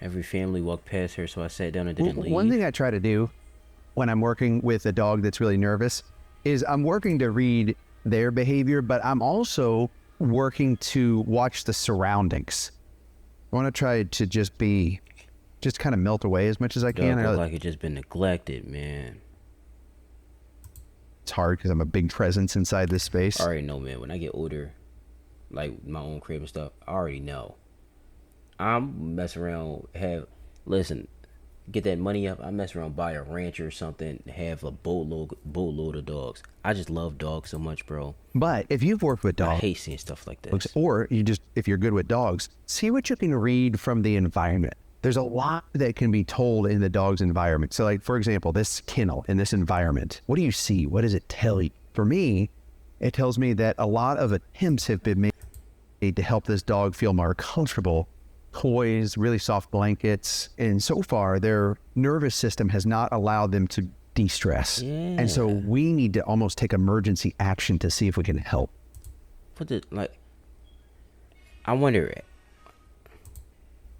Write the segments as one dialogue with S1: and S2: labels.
S1: Every family walked past her, so I sat down and didn't
S2: One thing
S1: leave.
S2: I try to do when I'm working with a dog that's really nervous is I'm working to read their behavior, but I'm also working to watch the surroundings. I want to try to just kind of melt away as much as I can.
S1: Dog
S2: I know
S1: looked
S2: that
S1: like it just been neglected, man.
S2: it's hard because I'm a big presence inside this
S1: I
S2: space.
S1: already know, man. When I get older, like my own crib and stuff, I already know. I'm mess around, listen, get that money up. I mess around, buy a ranch or something, have a boatload of dogs. I just love dogs so much, bro.
S2: But if you've worked with
S1: I
S2: dogs,
S1: hate seeing stuff like this.
S2: or if you're good with dogs, see what you can read from the environment. There's a lot that can be told in the dog's environment. So like, for example, this kennel in this environment, what do you see? What does it tell you? For me, it tells me that a lot of attempts have been made to help this dog feel more comfortable. Toys, really soft blankets. And so far, their nervous system has not allowed them to de-stress.
S1: Yeah.
S2: And so we need to almost take emergency action to see if we can help.
S1: I wonder,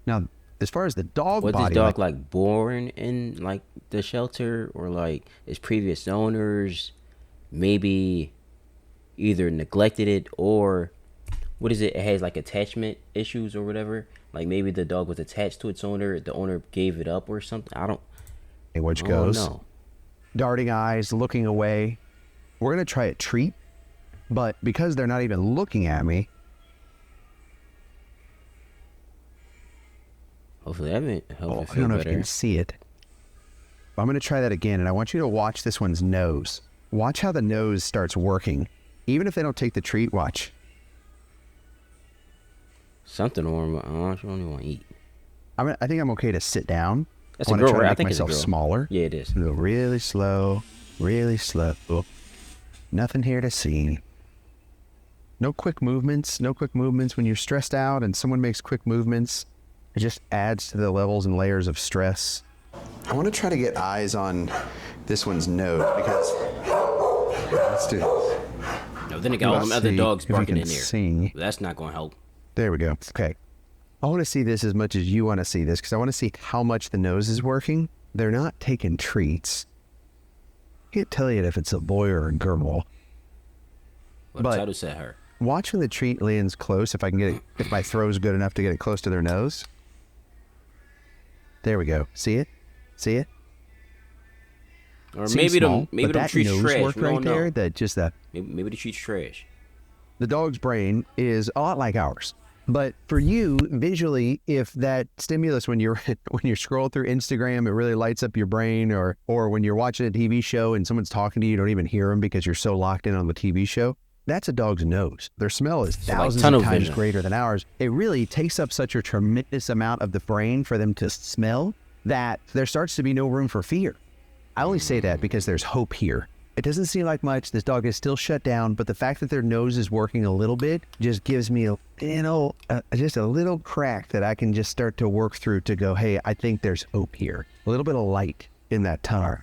S2: Now, as far as the dog
S1: was this
S2: body,
S1: dog like born in like the shelter, or like its previous owners maybe either neglected it, or what is it? It has like attachment issues or whatever. Like maybe the dog was attached to its owner, the owner gave it up or something.
S2: which
S1: I don't
S2: goes,
S1: know.
S2: darting eyes, looking away. We're going to try a treat, but because they're not even looking at me,
S1: Hopefully that
S2: I
S1: feel
S2: don't know if you
S1: better.
S2: can see it. I'm going to try that again, and I want you to watch this one's nose. Watch how the nose starts working. Even if they don't take the treat, watch.
S1: Something on I don't even want to eat.
S2: I think I'm okay to sit down.
S1: That's
S2: I
S1: a
S2: want to
S1: girl,
S2: try to
S1: right? I
S2: make
S1: think it's a
S2: myself
S1: girl.
S2: smaller.
S1: Yeah, it is.
S2: Go really slow, really slow. Nothing here to see. No quick movements. No quick movements. When you're stressed out and someone makes quick movements, it just adds to the levels and layers of stress. I want to try to get eyes on this one's nose because let's do this.
S1: No, then it got all them
S2: Let's
S1: other
S2: see
S1: dogs
S2: if we
S1: barking
S2: can
S1: in there.
S2: see.
S1: That's not going to help.
S2: There we go. Okay. I want to see this as much as you want to see this because I want to see how much the nose is working. They're not taking treats. Can't tell you if it's a boy or a girl.
S1: Well, the
S2: But-
S1: title said her.
S2: Watch when the treat lands close, if I can get it, if my throw's good enough to get it close to their nose. There we go. See it? See it?
S1: Or
S2: Seems
S1: maybe
S2: small,
S1: them maybe
S2: but
S1: them
S2: that
S1: treats
S2: nose
S1: trash.
S2: work
S1: We
S2: right
S1: don't know.
S2: there, that just that
S1: Maybe the treats trash.
S2: the dog's brain is a lot like ours. But for you, visually, if that stimulus when you're when you're scrolling through Instagram, it really lights up your brain, or when you're watching a TV show and someone's talking to you, you don't even hear them because you're so locked in on the TV show. That's a dog's nose. Their smell is
S1: like
S2: thousands
S1: tunnel
S2: of times
S1: vision.
S2: greater than ours. It really takes up such a tremendous amount of the brain for them to smell that there starts to be no room for fear. I only say that because there's hope here. It doesn't seem like much. This dog is still shut down, but the fact that their nose is working a little bit just gives me just a little crack that I can just start to work through to go, hey, I think there's hope here. A little bit of light in that tunnel.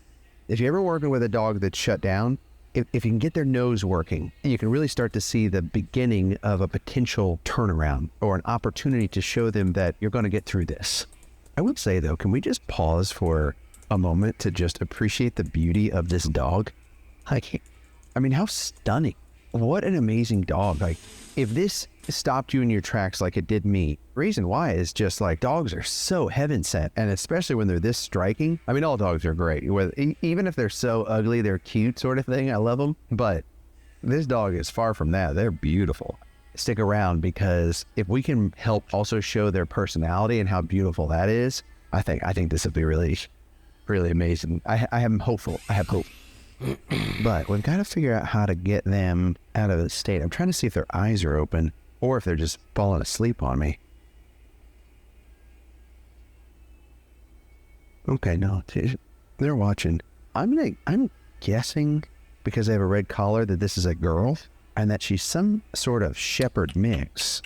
S2: If you're ever working with a dog that's shut down, if you can get their nose working, you can really start to see the beginning of a potential turnaround or an opportunity to show them that you're going to get through this. I would say, though, can we just pause for a moment to just appreciate the beauty of this dog? I mean, how stunning. What an amazing dog. Like, if this stopped you in your tracks like it did me, the reason why is just like dogs are so heaven sent, and especially when they're this striking. I mean, all dogs are great. Even if they're so ugly, they're cute sort of thing. I love them. But this dog is far from that. They're beautiful. Stick around, because if we can help also show their personality and how beautiful that is, I think this will be really, really amazing. I am hopeful. I have hope. But we've got to figure out how to get them out of the state. I'm trying to see if their eyes are open or if they're just falling asleep on me. Okay, no, they're watching. I'm guessing, because they have a red collar, that this is a girl and that she's some sort of shepherd mix.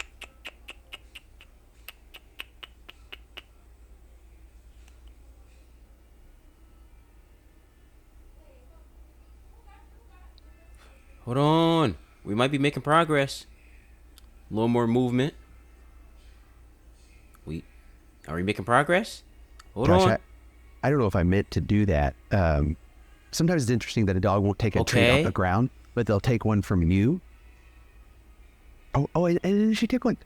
S1: Hold on. We might be making progress. A little more movement. Are we making progress? Hold
S2: Josh,
S1: on.
S2: I don't know if I meant to do that. Sometimes it's interesting that a dog won't take a treat off the ground, but they'll take one from you. And then she took one.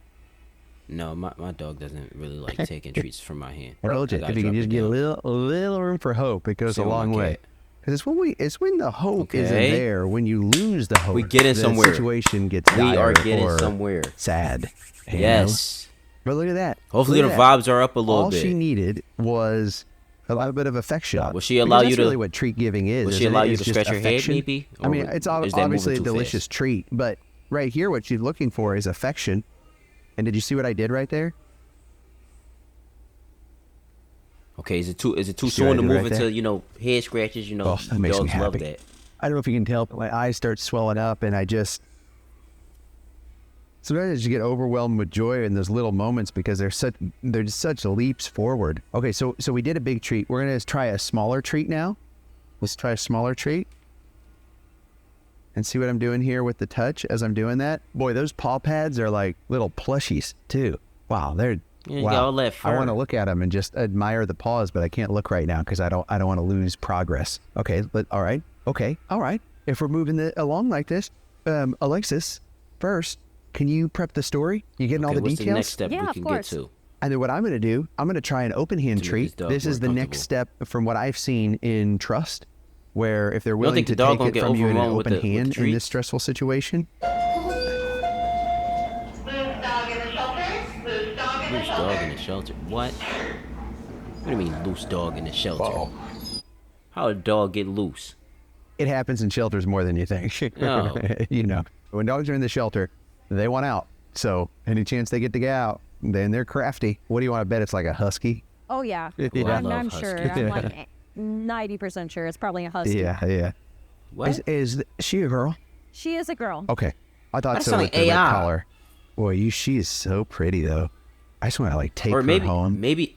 S1: No, my dog doesn't really like taking treats from my hand.
S2: I told you, if you can just get a little room for hope, it goes a long way. Because it's when the hope isn't there, when you lose the hope,
S1: we getting somewhere.
S2: The situation gets dire.
S1: We are getting somewhere.
S2: Sad.
S1: Yes.
S2: But look at that.
S1: Hopefully the vibes are up a little bit.
S2: All she needed was a little bit of affection.
S1: Will she allow you to?
S2: That's really what treat giving is.
S1: Will she allow you to scratch your head, maybe?
S2: I mean, it's obviously a delicious treat, but right here, what she's looking for is affection. And did you see what I did right there?
S1: Okay, is it too soon to move into head scratches?
S2: That makes me
S1: dogs love
S2: happy.
S1: that.
S2: I don't know if you can tell, but my eyes start swelling up, and sometimes I just get overwhelmed with joy in those little moments because they're just such leaps forward. Okay, so we did a big treat. We're gonna try a smaller treat now. Let's try a smaller treat. And see what I'm doing here with the touch as I'm doing that. Boy, those paw pads are like little plushies too. Wow, wow. I want to look at them and just admire the paws, but I can't look right now because I don't want to lose progress. Okay, all right. If we're moving along like this, Alexis, first, can you prep the story? You getting all the details?
S1: What's the next step we can get to?
S2: And then what I'm going to do, I'm going to try an open hand treat. This is the next step from what I've seen in trust. Where if they're willing to take it from you in an open hand in this stressful situation.
S3: Loose dog in the shelter.
S1: Loose dog in the shelter. What? What do you mean loose dog in the shelter?
S2: Uh-oh.
S1: How did a dog get loose?
S2: It happens in shelters more than you think.
S1: No.
S2: When dogs are in the shelter, they want out. So any chance they get to get out, then they're crafty. What do you want to bet? It's like a husky?
S4: Oh, yeah. I'm sure. I'm like 90% sure it's probably a husky.
S2: Yeah.
S1: What?
S2: Is she a girl?
S4: She is a girl.
S2: Okay. I thought so with the red collar. Boy, she is so pretty, though. I just want to, take her home.
S1: Maybe.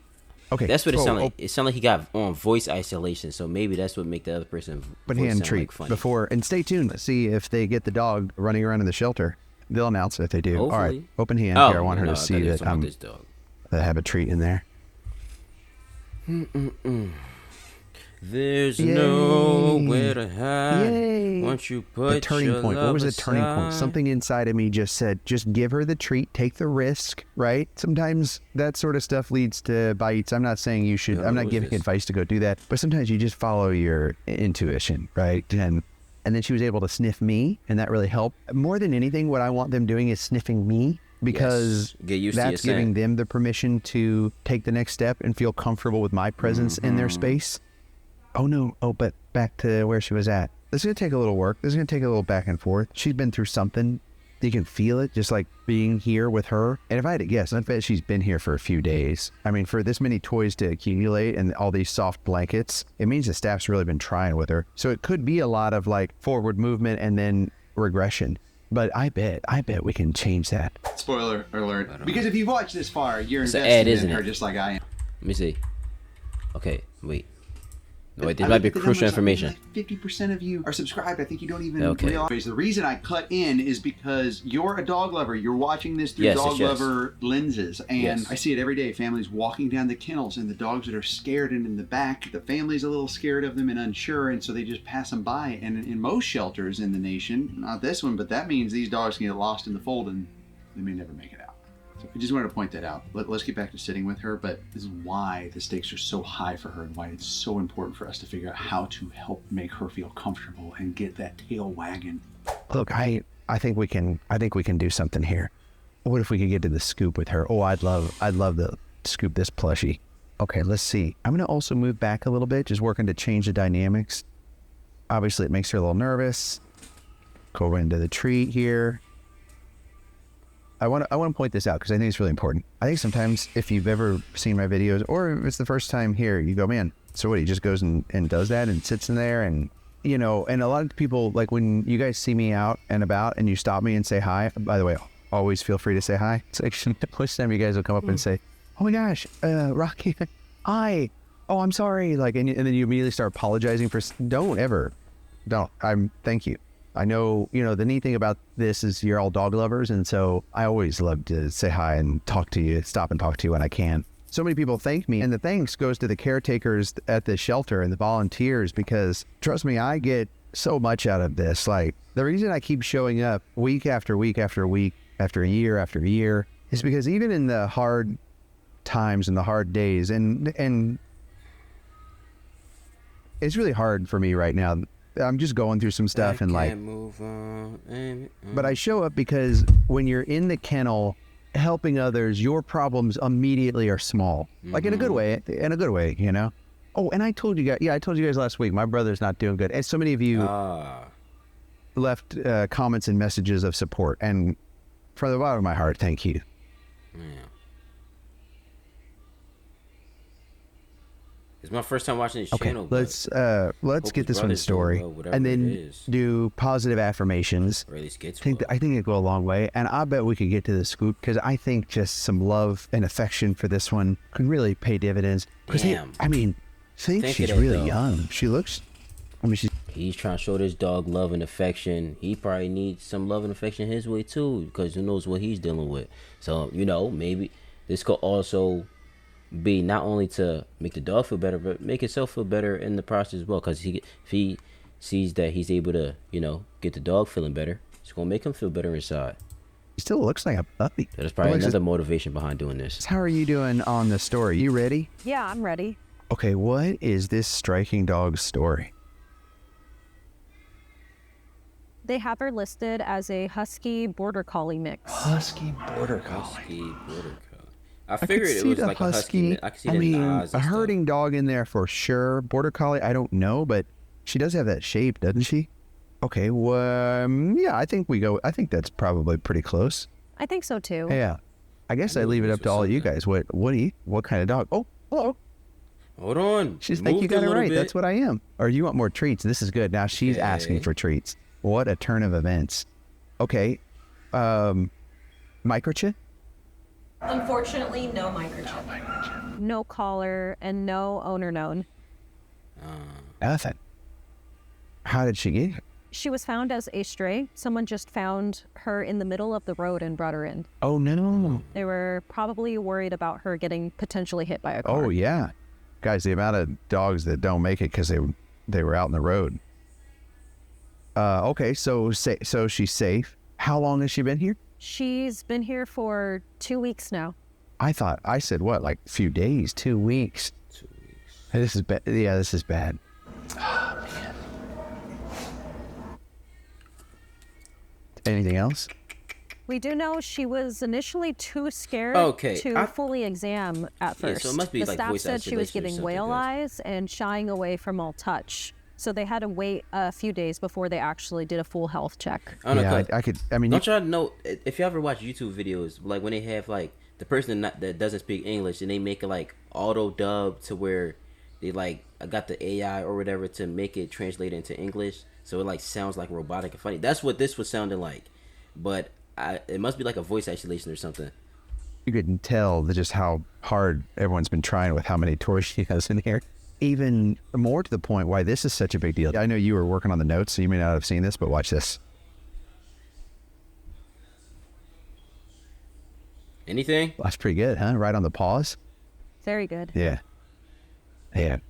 S2: Okay.
S1: That's what it sounded like. It sounded like he got on voice isolation, so maybe that's what make the other person
S2: hand treat
S1: funny.
S2: And stay tuned to see if they get the dog running around in the shelter. They'll announce it if they do.
S1: Hopefully.
S2: All right. Open hand here. I want her to see that I have a treat in there.
S1: There's nowhere to hide. Once you put
S2: the turning point. What was the turning point? Something inside of me just said, just give her the treat, take the risk, right? Sometimes that sort of stuff leads to bites. I'm not saying you should, I'm not giving advice to go do that, but sometimes you just follow your intuition, right? And then she was able to sniff me, and that really helped. More than anything, what I want them doing is sniffing me, because that's giving them the permission to take the next step and feel comfortable with my presence in their space. Oh, no. Oh, but back to where she was at. This is going to take a little work. This is going to take a little back and forth. She's been through something. You can feel it, just like being here with her. And if I had to guess, I bet she's been here for a few days. I mean, for this many toys to accumulate and all these soft blankets, it means the staff's really been trying with her. So it could be a lot of forward movement and then regression. But I bet we can change that.
S5: Spoiler alert. Because if you've watched this far, you're
S1: invested
S5: in her just like I am.
S1: Let me see. Okay, wait. No, wait, this might be crucial information.
S5: 50% of you are subscribed. I think you don't even realize. The reason I cut in is because you're a dog lover. You're watching this through dog lover lenses. And I see it every day. Families walking down the kennels and the dogs that are scared and in the back. The family's a little scared of them and unsure, and so they just pass them by. And in most shelters in the nation, not this one, but that means these dogs can get lost in the fold and they may never make it out. So I just wanted to point that out. Let's get back to sitting with her, but this is why the stakes are so high for her and why it's so important for us to figure out how to help make her feel comfortable and get that tail wagging.
S2: Look, I think we can do something here. What if we could get to the scoop with her? Oh, I'd love to scoop this plushie. Okay, let's see. I'm going to also move back a little bit, just working to change the dynamics. Obviously, it makes her a little nervous. Go into the treat here. I want to point this out because I think it's really important. I think sometimes if you've ever seen my videos or if it's the first time here, you go, man, so what? He just goes and does that and sits in there and, and a lot of people, when you guys see me out and about and you stop me and say hi, by the way, always feel free to say hi. It's like most time you guys will come up and say, oh my gosh, Rocky, hi. Oh, I'm sorry. And then you immediately start apologizing for, thank you. I know, the neat thing about this is you're all dog lovers, and so I always love to say hi and talk to you, stop and talk to you when I can. so many people thank me, and the thanks goes to the caretakers at the shelter and the volunteers, because trust me, I get so much out of this. Like, the reason I keep showing up week after week after week after year is because even in the hard times and the hard days, and it's really hard for me right now. I'm just going through some stuff and like
S1: move on.
S2: But I show up because when you're in the kennel helping others, your problems immediately are small. Like in a good way, you know? Oh, and I told you guys last week, my brother's not doing good. And so many of you left comments and messages of support. And from the bottom of my heart, thank you.
S1: Yeah. It's my first time watching this channel.
S2: Let's get this one story, and then do positive affirmations.
S1: Or at least get
S2: I think it go a long way, and I bet we could get to the scoop, because I think just some love and affection for this one could really pay dividends.
S1: Damn.
S2: Think she's really young. She looks.
S1: He's trying to show this dog love and affection. He probably needs some love and affection his way too, because who knows what he's dealing with. So maybe this could also be not only to make the dog feel better, but make himself feel better in the process as well. Because if he sees that he's able to, get the dog feeling better, it's gonna make him feel better inside.
S2: He still looks like a puppy.
S1: There's probably another motivation behind doing this.
S2: How are you doing on the story? You ready?
S4: Yeah, I'm ready.
S2: Okay, what is this striking dog's story?
S4: They have her listed as a Husky Border Collie mix.
S2: Husky Border Collie.
S1: I figured it was like a husky. I could see the eyes.
S2: A herding dog in there for sure. Border Collie, I don't know, but she does have that shape, doesn't she? Okay, well, yeah, I think that's probably pretty close.
S4: I think so too.
S2: Yeah. I guess I leave it up to all you guys. What kind of dog? Oh, hello.
S1: Hold on.
S2: She's like, you got it right. That's what I am. Or you want more treats? This is good. Now she's asking for treats. What a turn of events. Okay. Microchip?
S3: Unfortunately, no microchip.
S4: No collar and no owner known.
S2: Nothing. How did she get here?
S4: She was found as a stray. Someone just found her in the middle of the road and brought her in.
S2: Oh, no.
S4: They were probably worried about her getting potentially hit by a car.
S2: Oh, yeah. Guys, the amount of dogs that don't make it because they were out in the road. Okay, so she's safe. How long has she been here?
S4: She's been here for 2 weeks now.
S2: I said what, like a few days, 2 weeks.
S1: 2 weeks.
S2: This is bad. Yeah, this is bad. Oh, man. Anything else?
S4: We do know she was initially too scared to fully exam at first.
S1: So it must be
S4: the
S1: like
S4: staff
S1: voice
S4: said she was
S1: isolation
S4: giving whale eyes and shying away from all touch. So they had to wait a few days before they actually did a full health check.
S1: Don't y'all know, if you ever watch YouTube videos, like when they have like the person that doesn't speak English and they make it like auto dub to where they like got the AI or whatever to make it translate into English, so it like sounds like robotic and funny. That's what this was sounding like, but it must be like a voice isolation or something.
S2: You could tell just how hard everyone's been trying with how many toys she has in here. Even more to the point why this is such a big deal. I know you were working on the notes, so you may not have seen this, but watch this.
S1: Anything?
S2: That's pretty good, huh? Right on the pause.
S4: Very good.
S2: Yeah.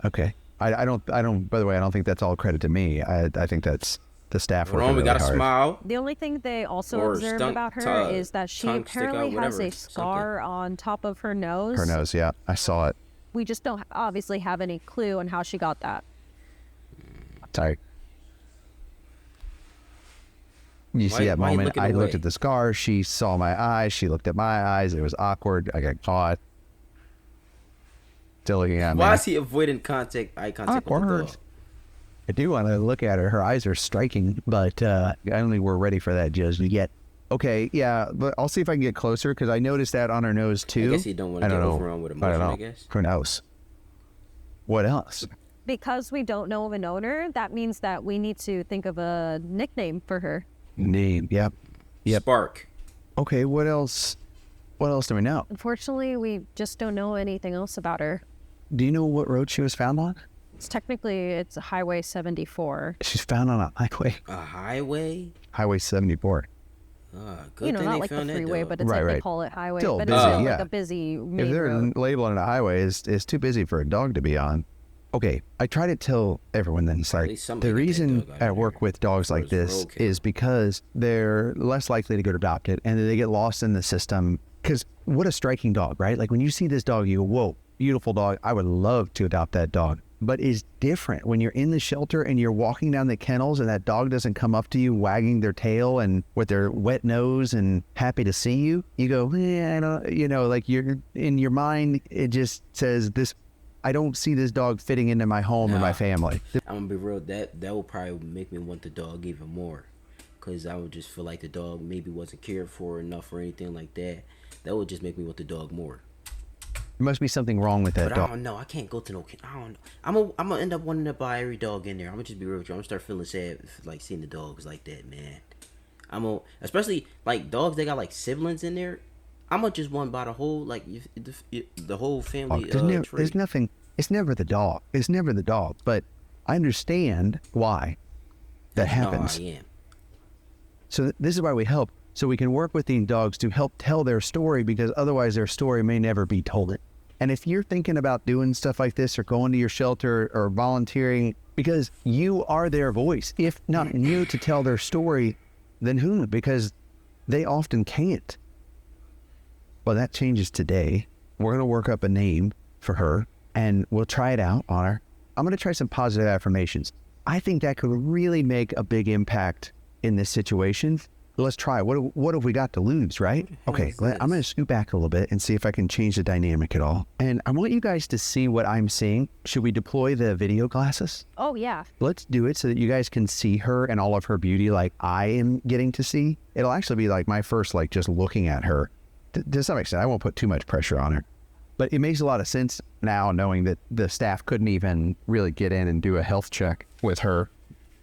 S2: Okay. I don't. By the way, I don't think that's all credit to me. I think that's the staff working really hard.
S1: We got a smile.
S4: The only thing they also observed about her is that she apparently has a scar on top of her nose.
S2: Her nose, yeah. I saw it.
S4: We just don't obviously have any clue on how she got that.
S2: Sorry. You see that moment? I looked at the scar. She saw my eyes. She looked at my eyes. It was awkward. I got caught. Still looking at me.
S1: Why is he avoiding eye contact with the dog?
S2: I do want to look at her. Her eyes are striking, but I don't think we're ready for that just yet. Okay, yeah, but I'll see if I can get closer because I noticed that on her nose too.
S1: I guess you don't want to get overrun with emotion, I guess.
S2: Who knows? What else?
S4: Because we don't know of an owner, that means that we need to think of a nickname for her.
S2: Name, yep.
S1: Spark.
S2: Okay, what else? What else do we know?
S4: Unfortunately, we just don't know anything else about her.
S2: Do you know what road she was found on?
S4: It's Highway 74.
S2: She's found on a highway.
S1: A highway?
S2: Highway 74.
S1: Good thing
S4: not
S1: they
S4: like the
S1: found that
S4: freeway,
S1: dog.
S4: but it's
S2: Right,
S4: like they
S2: right.
S4: call it highway.
S2: Still
S4: but
S2: busy,
S4: it's still
S2: yeah.
S4: like a busy
S2: If
S4: main
S2: they're
S4: road.
S2: labeling a highway, it's too busy for a dog to be on. Okay, I try to tell everyone then, it's like, the reason I work with dogs like this is because they're less likely to get adopted and they get lost in the system. Because what a striking dog, right? Like when you see this dog, you go, whoa, beautiful dog. I would love to adopt that dog. But it's different when you're in the shelter and you're walking down the kennels and that dog doesn't come up to you wagging their tail and with their wet nose and happy to see you. You go, yeah, I don't, like you're in your mind, it just says this. I don't see this dog fitting into my home or my family.
S1: I'm gonna be real. That will probably make me want the dog even more, cause I would just feel like the dog maybe wasn't cared for enough or anything like that. That would just make me want the dog more.
S2: There must be something wrong with that
S1: but
S2: dog.
S1: I don't know. I can't go to no. I don't know. I'm gonna end up wanting to buy every dog in there. I'm gonna just be real with you. I'm gonna start feeling sad like seeing the dogs like that, man. Especially like dogs that got like siblings in there. I'm gonna just want to buy the whole the whole family.
S2: There's nothing. It's never the dog. It's never the dog. But I understand why that happens.
S1: No, I am.
S2: So this is why we help. So we can work with these dogs to help tell their story, because otherwise their story may never be told. And if you're thinking about doing stuff like this or going to your shelter or volunteering, because you are their voice, if not you to tell their story, then who? Because they often can't. Well, that changes today. We're going to work up a name for her and we'll try it out on her. I'm going to try some positive affirmations. I think that could really make a big impact in this situation. Let's try. What have we got to lose, right? Okay, I'm going to scoot back a little bit and see if I can change the dynamic at all. And I want you guys to see what I'm seeing. Should we deploy the video glasses?
S4: Oh, yeah.
S2: Let's do it so that you guys can see her and all of her beauty like I am getting to see. It'll actually be like my first, like just looking at her. To some extent, I won't put too much pressure on her. But it makes a lot of sense now knowing that the staff couldn't even really get in and do a health check with her.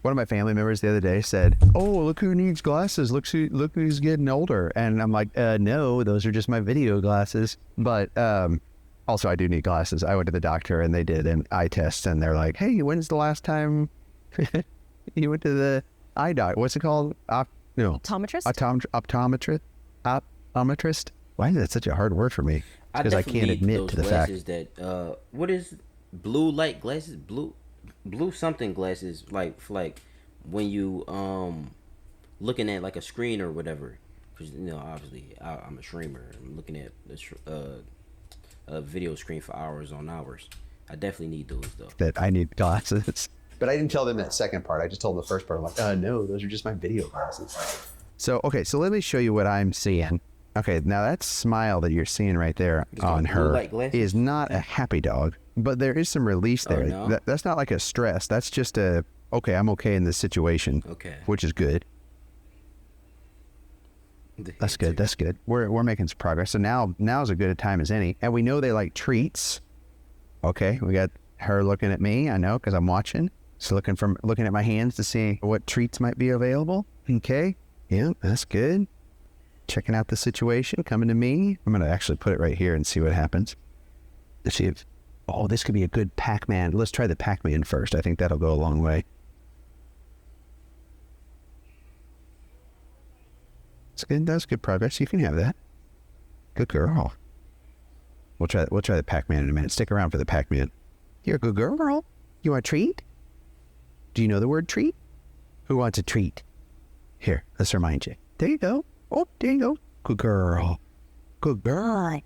S2: One of my family members the other day said, oh, look who needs glasses. Look who's getting older. And I'm like, no, those are just my video glasses. But also, I do need glasses. I went to the doctor and they did an eye test. And they're like, hey, when's the last time you went to the eye doctor? What's it called?
S4: Optometrist?
S2: Optometrist? Why is that such a hard word for me? Because I can't admit to the fact
S1: that what is blue light glasses? Blue something glasses, like for like when you looking at like a screen or whatever. Because obviously I'm a streamer. I'm looking at a video screen for hours on hours. I definitely need those though.
S2: That I need glasses. But I didn't tell them that second part. I just told them the first part. I'm like, no, those are just my video glasses. So let me show you what I'm seeing. Okay, now that smile that you're seeing right there on her is not a happy dog, but there is some release there.
S1: Oh, no?
S2: That's not like a stress. That's just I'm okay in this situation.
S1: Okay.
S2: Which is good. That's good. That's good. We're making some progress. So now's as good a time as any. And we know they like treats. Okay, we got her looking at me. I know because I'm watching. So looking at my hands to see what treats might be available. Okay. Yeah, that's good. Checking out the situation, coming to me. I'm going to actually put it right here and see what happens. Let's see if, this could be a good Pac-Man. Let's try the Pac-Man first. I think that'll go a long way. It's good. That's good progress. You can have that. Good girl. We'll try the Pac-Man in a minute. Stick around for the Pac-Man. You're a good girl. You want a treat? Do you know the word treat? Who wants a treat? Here, let's remind you. There you go. Oh, there you go. Good girl. Good girl.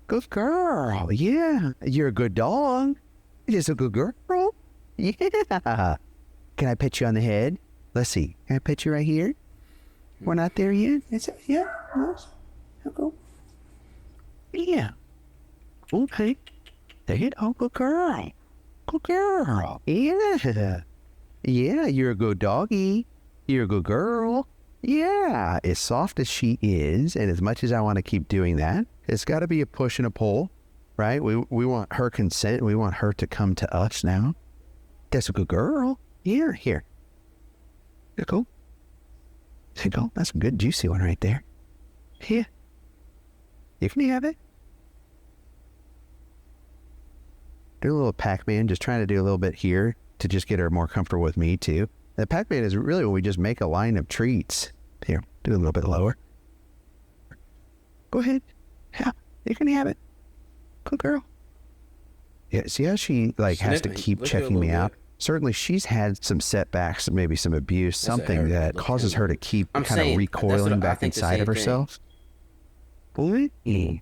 S2: Good girl. Yeah. You're a good dog. You're just a good girl. Yeah. Can I pet you on the head? Let's see. Can I pet you right here? We're not there yet? Yeah. Go. Yeah. Okay. There you go. Good girl. Good girl. Yeah. Yeah, you're a good doggy. You're a good girl. Yeah, as soft as she is, and as much as I want to keep doing that, it's got to be a push and a pull, right? We want her consent. We want her to come to us now. That's a good girl. Here. There you go. There you go. That's a good juicy one right there. Here. You can have it. Do a little Pac-Man, just trying to do a little bit here to just get her more comfortable with me too. The Pac-Man is really when we just make a line of treats. Here, do a little bit lower. Go ahead. Yeah, you can have it. Good girl. Yeah, see how she like has to keep checking me out? Certainly she's had some setbacks, maybe some abuse, something that causes her to keep kind of recoiling back inside of herself. Boy, you're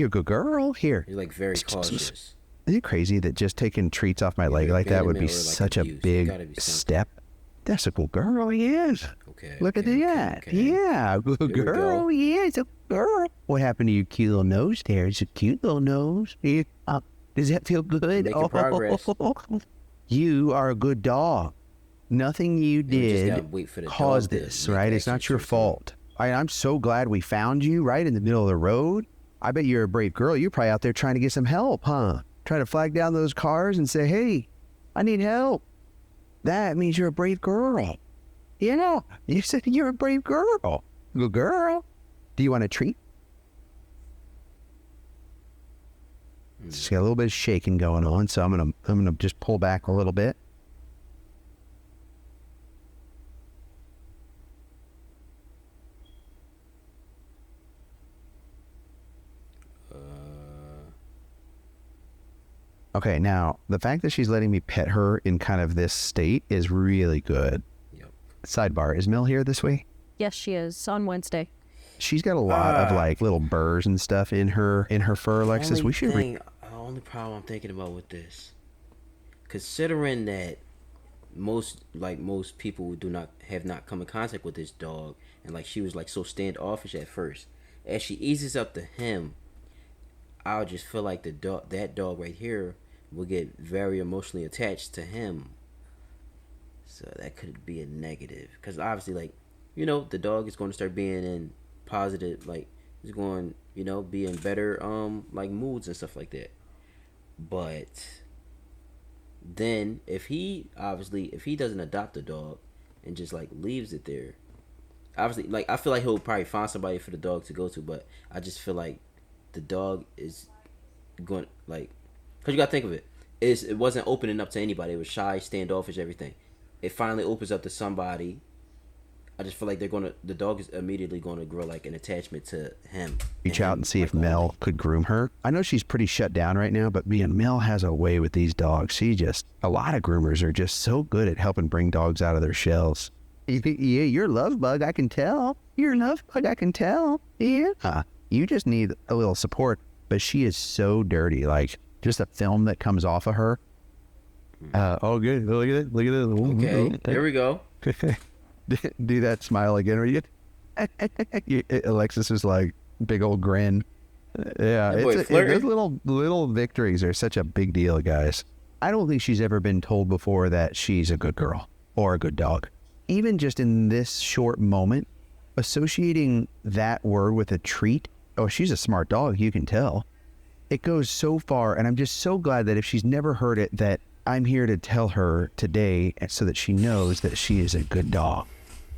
S2: a good girl. Here.
S1: You're like very cautious.
S2: Isn't it crazy that just taking treats off my leg like that would be such a big step? That's a good girl, yes.
S1: Okay.
S2: Look at that. Okay. Yeah, good girl. Yeah, it's a girl. What happened to your cute little nose there? It's a cute little nose. Yeah. Does that feel good?
S1: Making progress.
S2: You are a good dog. Nothing you did caused this, right? It's not your fault. I'm so glad we found you right in the middle of the road. I bet you're a brave girl. You're probably out there trying to get some help, huh? Trying to flag down those cars and say, hey, I need help. That means you're a brave girl. Yeah, you said you're a brave girl. Good girl. Do you want a treat? Just got a little bit of shaking going on, so I'm gonna just pull back a little bit. Okay, now, the fact that she's letting me pet her in kind of this state is really good. Yep. Sidebar, is Mill here this week?
S4: Yes, she is, on Wednesday.
S2: She's got a lot of, like, little burrs and stuff in her fur, Alexis. We should...
S1: The only problem I'm thinking about with this, considering that most people have not come in contact with this dog, and, like, she was, like, so standoffish at first. As she eases up to him, I'll just feel like that dog right here will get very emotionally attached to him. So that could be a negative. Because obviously, like, the dog is going to start being in positive, like, he's going, be in better, like, moods and stuff like that. But then if he doesn't adopt the dog and just, like, leaves it there, obviously, like, I feel like he'll probably find somebody for the dog to go to, but I just feel like the dog is going, like, because you gotta think of it, it wasn't opening up to anybody. It was shy, standoffish, everything. It finally opens up to somebody. I just feel like the dog is immediately going to grow, like, an attachment to him.
S2: Reach out and see if Mel could groom her. I know she's pretty shut down right now, but Mel has a way with these dogs. A lot of groomers are just so good at helping bring dogs out of their shells. Yeah, you're a love bug, I can tell. You're a love bug, I can tell. Yeah. You just need a little support. But she is so dirty, like, just the film that comes off of her. Oh, good. Look at it.
S1: Okay, there we go.
S2: Do that smile again. Are you Alexis is like, big old grin. Yeah, those little victories are such a big deal, guys. I don't think she's ever been told before that she's a good girl or a good dog. Even just in this short moment, associating that word with a treat, oh, she's a smart dog, you can tell. It goes so far, and I'm just so glad that if she's never heard it, that I'm here to tell her today so that she knows that she is a good dog.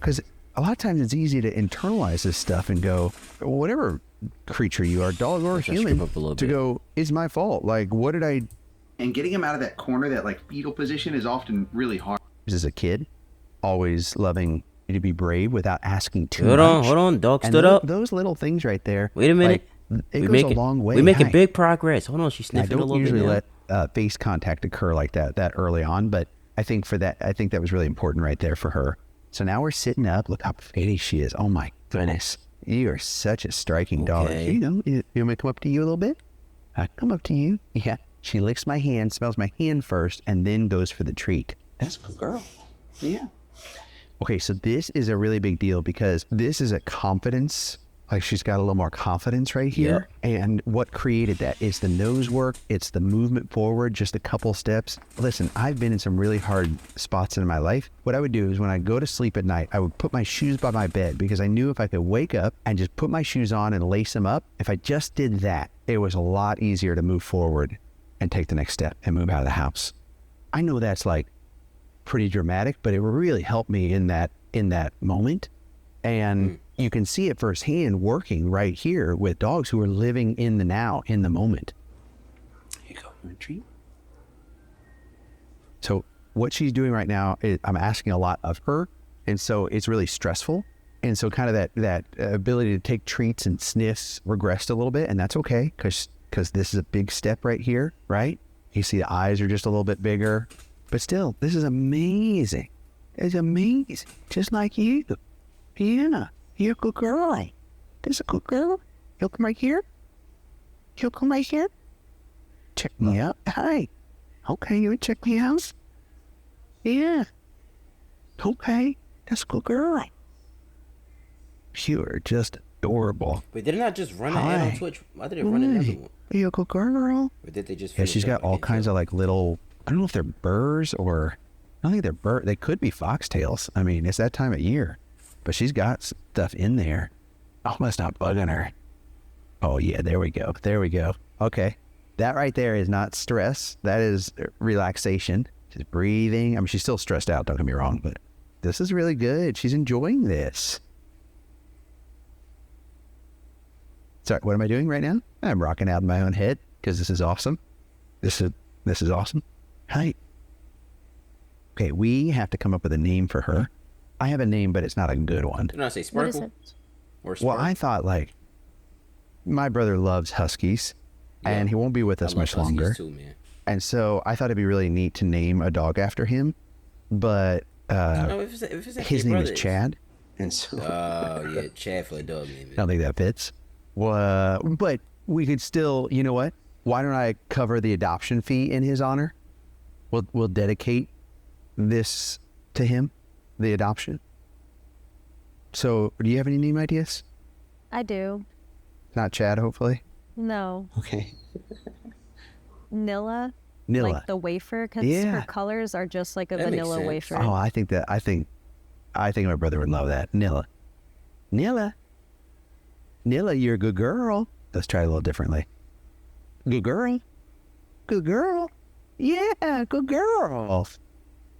S2: Because a lot of times it's easy to internalize this stuff and go, whatever creature you are, dog or human, to go, it's my fault. Like, what did I...
S5: And getting him out of that corner, that, like, fetal position is often really hard.
S2: As a kid, always loving to be brave without asking too much.
S1: Hold on, dog stood up.
S2: Those little things right there.
S1: Wait a minute.
S2: Like, it goes a long way.
S1: We're making big progress. Hold on, she's sniffing a little bit.
S2: I don't usually let face contact occur like that early on, but I think that was really important right there for her. So now we're sitting up. Look how pretty she is. Oh my goodness. You are such a striking dog. You want me to come up to you a little bit? I come up to you. Yeah. She licks my hand, smells my hand first, and then goes for the treat. That's a good girl. Yeah. Okay, so this is a really big deal because this is a confidence. Like, she's got a little more confidence right here. Yep. And what created that is the nose work. It's the movement forward, just a couple steps. Listen, I've been in some really hard spots in my life. What I would do is when I go to sleep at night, I would put my shoes by my bed because I knew if I could wake up and just put my shoes on and lace them up, if I just did that, it was a lot easier to move forward and take the next step and move out of the house. I know that's like pretty dramatic, but it really helped me in that moment. And you can see it firsthand working right here with dogs who are living in the now, in the moment. Here you go, treat. So what she's doing right now is I'm asking a lot of her. And so it's really stressful. And so kind of that ability to take treats and sniffs regressed a little bit, and that's okay because this is a big step right here, right? You see the eyes are just a little bit bigger, but still, this is amazing. It's amazing, just like you. Yeah, you're a good girl. This is a good girl. You'll come right here. You'll come right here. Check me out. Hi. Okay, you check me out? Yeah. Okay, that's a good girl. You are just adorable.
S1: Wait, did it not just run an ad on Twitch? Why did it run another one?
S2: You a good girl?
S1: Or did they just?
S2: Yeah, she's got all kinds of like little. I don't know if they're burrs or. I don't think they're burr. They could be foxtails. I mean, it's that time of year, but she's got stuff in there. Almost not bugging her. Oh yeah, there we go. There we go. Okay, that right there is not stress. That is relaxation. She's breathing. I mean, she's still stressed out. Don't get me wrong, but this is really good. She's enjoying this. Sorry, what am I doing right now? I'm rocking out in my own head because this is awesome. This is awesome. Hi. Okay, we have to come up with a name for her. I have a name, but it's not a good one.
S1: Did I say Sparkle?
S4: What is it?
S1: Or Sparkle?
S2: Well, I thought like my brother loves huskies, and he won't be with us much longer.
S1: Too, man.
S2: And so I thought it'd be really neat to name a dog after him, but his name is Chad, and so
S1: oh yeah, Chad for a dog name.
S2: I don't think that fits. But we could still, you know what? Why don't I cover the adoption fee in his honor? We'll dedicate this to him, the adoption. So, do you have any name ideas?
S4: I do.
S2: Not Chad, hopefully.
S4: No.
S2: Okay.
S4: Nilla.
S2: Nilla.
S4: Like the wafer, because her colors are just like a vanilla wafer.
S2: Oh, I think my brother would love that. Nilla. Nilla, you're a good girl. Let's try it a little differently. Good girl. Good girl. Yeah, good girl.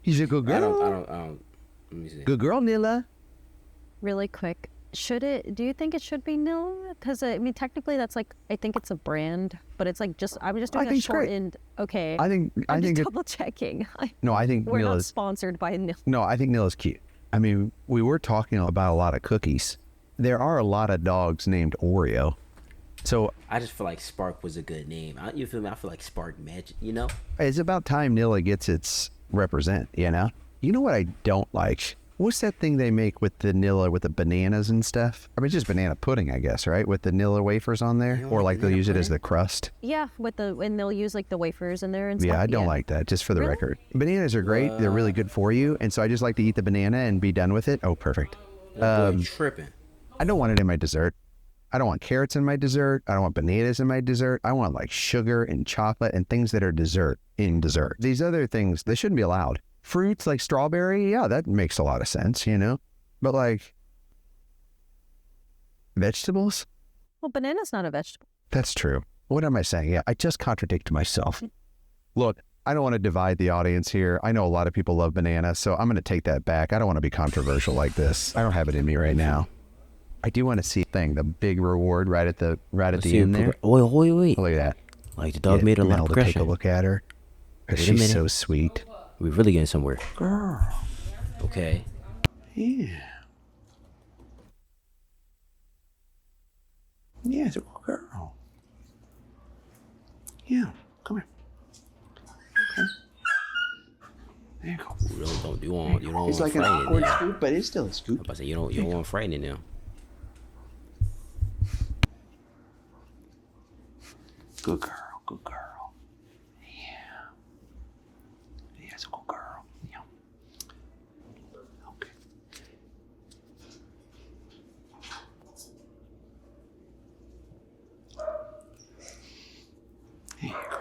S2: He's a good girl.
S1: I don't. Let me see.
S2: Good girl, Nilla.
S4: Really quick. Do you think it should be Nilla? Because, I mean, technically that's like, I think it's a brand, but it's like I'm just doing a shortened, okay. I'm just double checking.
S2: No, I think
S4: we're
S2: Nilla's
S4: not sponsored by Nilla.
S2: No, I think Nilla's cute. I mean, we were talking about a lot of cookies. There are a lot of dogs named Oreo. So
S1: I just feel like Spark was a good name. You feel me? I feel like Spark magic, you know?
S2: It's about time Nilla gets its represent, you know? You know what I don't like? What's that thing they make with the Nilla with the bananas and stuff? I mean, just banana pudding, I guess, right? With the Nilla wafers on there? Or like they'll use it as the crust?
S4: Yeah, and they'll use like the wafers in there and stuff.
S2: Yeah, I don't like that, just for the record. Bananas are great. They're really good for you. And so I just like to eat the banana and be done with it. Oh, perfect.
S1: Tripping.
S2: I don't want it in my dessert. I don't want carrots in my dessert. I don't want bananas in my dessert. I want like sugar and chocolate and things that are dessert in dessert. These other things, they shouldn't be allowed. Fruits like strawberry, yeah, that makes a lot of sense, you know? But like vegetables?
S4: Well, banana's not a vegetable.
S2: That's true. What am I saying? Yeah, I just contradict myself. Look, I don't want to divide the audience here. I know a lot of people love banana, so I'm going to take that back. I don't want to be controversial like this. I don't have it in me right now. I do want to see the big reward right at the end there.
S1: Wait.
S2: Look at that.
S1: Like the dog made a lot of progression.
S2: Take a look at her. She's so sweet.
S1: We're really getting somewhere.
S2: Girl.
S1: Okay.
S2: Yeah. Yeah, it's a girl. Yeah, come here. Okay. There you go.
S1: You don't
S2: it's
S1: want
S2: like an
S1: frighten
S2: awkward
S1: now.
S2: scoop, but it's still a scoop.
S1: I'm about to say you don't want frightening now.
S2: Good girl, good girl. Yeah. Yeah, it's a good girl. Yeah. Okay. There you go.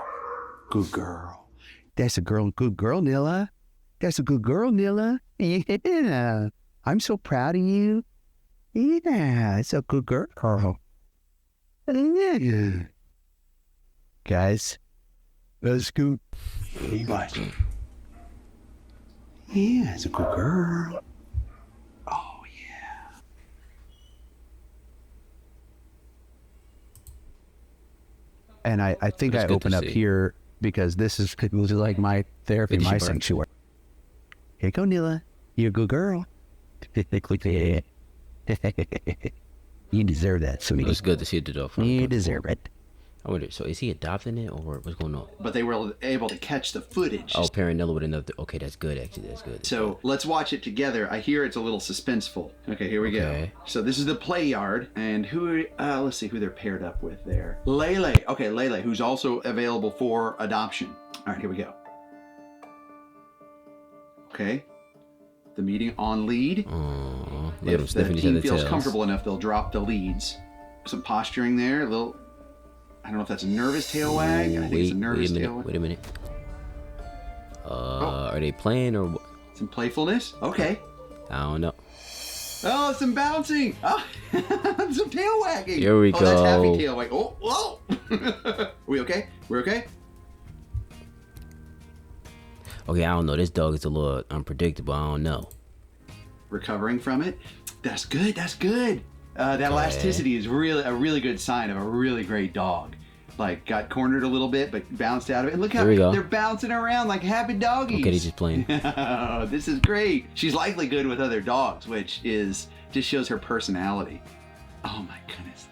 S2: Good girl. That's a girl. Good girl, Nilla. That's a good girl, Nilla. Yeah. I'm so proud of you. Yeah, it's a good girl. Yeah. Guys, let's scoot. What? Yeah, it's a good girl. Oh, yeah. And I think I open up here because this is like my therapy, my sanctuary. Here you go, Nilla. You're a good girl. You deserve that, sweetie.
S1: It's good to see the dog.
S2: You deserve it.
S1: I wonder, so is he adopting it or what's going on?
S5: But they were able to catch the footage.
S1: Oh, Paranella with another. Okay, that's good, actually. That's good.
S5: So let's watch it together. I hear it's a little suspenseful. Okay, here we go. So this is the play yard. And who, let's see who they're paired up with there. Lele. Okay, Lele, who's also available for adoption. All right, here we go. Okay. The meeting on lead. If the team feels comfortable enough, they'll drop the leads. Some posturing there, a little... I don't know if that's a nervous tail wag. I think it's a nervous tail wag.
S1: Wait a minute. Are they playing or what?
S5: Some playfulness? Okay.
S1: I don't know.
S5: Oh, some bouncing. Oh, some tail wagging.
S1: Here we go.
S5: That's happy tail wag. Oh, whoa. We okay? We're okay?
S1: Okay, I don't know. This dog is a little unpredictable. I don't know.
S5: Recovering from it. That's good. That's good. That elasticity is really a really good sign of a really great dog. Like, got cornered a little bit, but bounced out of it. And look how they're bouncing around like happy doggies.
S1: Okay, he's just playing.
S5: Oh, this is great. She's likely good with other dogs, which is just shows her personality. Oh my goodness.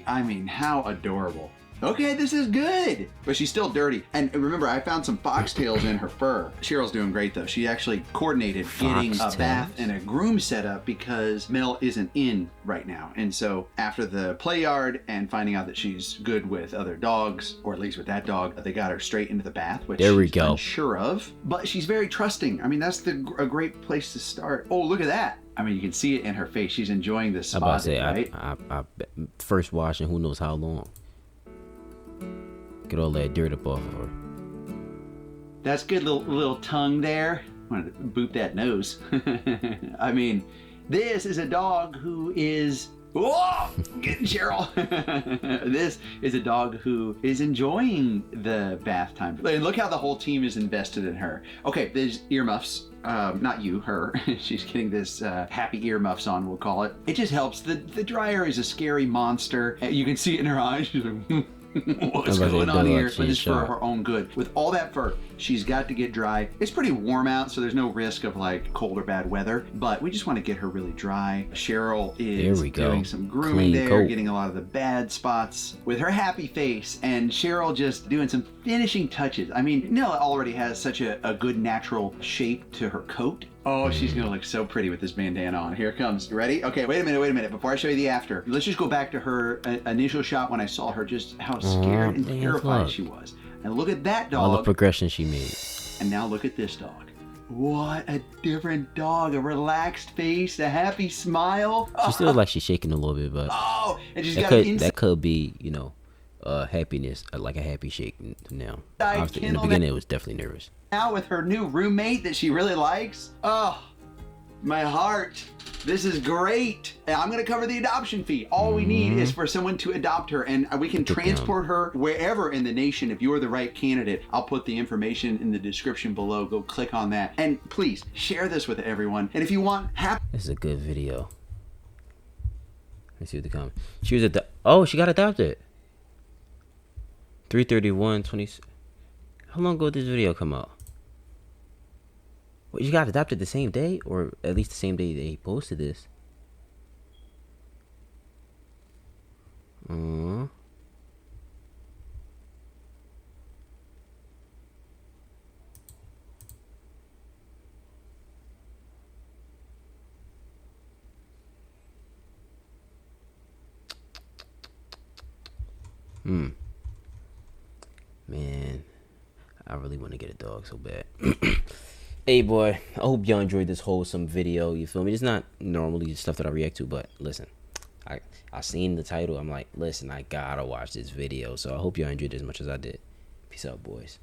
S5: I mean, how adorable. Okay, this is good. But she's still dirty. And remember, I found some foxtails in her fur. Cheryl's doing great, though. She actually coordinated getting a bath and a groom set up because Mel isn't in right now. And so after the play yard and finding out that she's good with other dogs, or at least with that dog, they got her straight into the bath, which she's unsure of. But she's very trusting. I mean, that's a great place to start. Oh, look at that. I mean, you can see it in her face. She's enjoying this spot, right?
S1: I first washing who knows how long. Get all that dirt up off of her.
S5: That's good little tongue there. I wanted to boop that nose. I mean, this is a dog who is... Whoa! Getting Cheryl. This is a dog who is enjoying the bath time. And look how the whole team is invested in her. Okay, there's earmuffs. Not you, her. She's getting this happy earmuffs on, we'll call it. It just helps. The dryer is a scary monster. You can see it in her eyes. She's like... What's going on here? But it's for her own good. With all that fur, she's got to get dry. It's pretty warm out, so there's no risk of like cold or bad weather, but we just want to get her really dry. Cheryl is doing some grooming there, getting a lot of the bad spots with her happy face, and Cheryl just doing some finishing touches. I mean, Nella already has such a good natural shape to her coat. Oh, she's gonna look so pretty with this bandana on. Here it comes. You ready? Okay, wait a minute. Before I show you the after, let's just go back to her initial shot when I saw her, just how scared and terrified she was. And look at that dog.
S1: All the progression she made.
S5: And now look at this dog. What a different dog. A relaxed face, a happy smile.
S1: She still looks like she's shaking a little bit, but
S5: and she's
S1: that could be, you know, happiness, like a happy shake now. Obviously, in the beginning, it was definitely nervous.
S5: Now with her new roommate that she really likes. Oh, my heart. This is great. I'm going to cover the adoption fee. All we need is for someone to adopt her, and we can transport her wherever in the nation. If you're the right candidate, I'll put the information in the description below. Go click on that. And please share this with everyone. And if you want
S1: this is a good video. Let's see what the comment. She was she got adopted. 3/31/20. How long ago did this video come out? Well, you got adopted the same day, or at least the same day they posted this. Man, I really want to get a dog so bad. Hey boy, I hope y'all enjoyed this wholesome video. You feel me? It's not normally the stuff that I react to, but listen, I seen the title. I'm like, listen, I gotta watch this video. So I hope y'all enjoyed it as much as I did. Peace out, boys.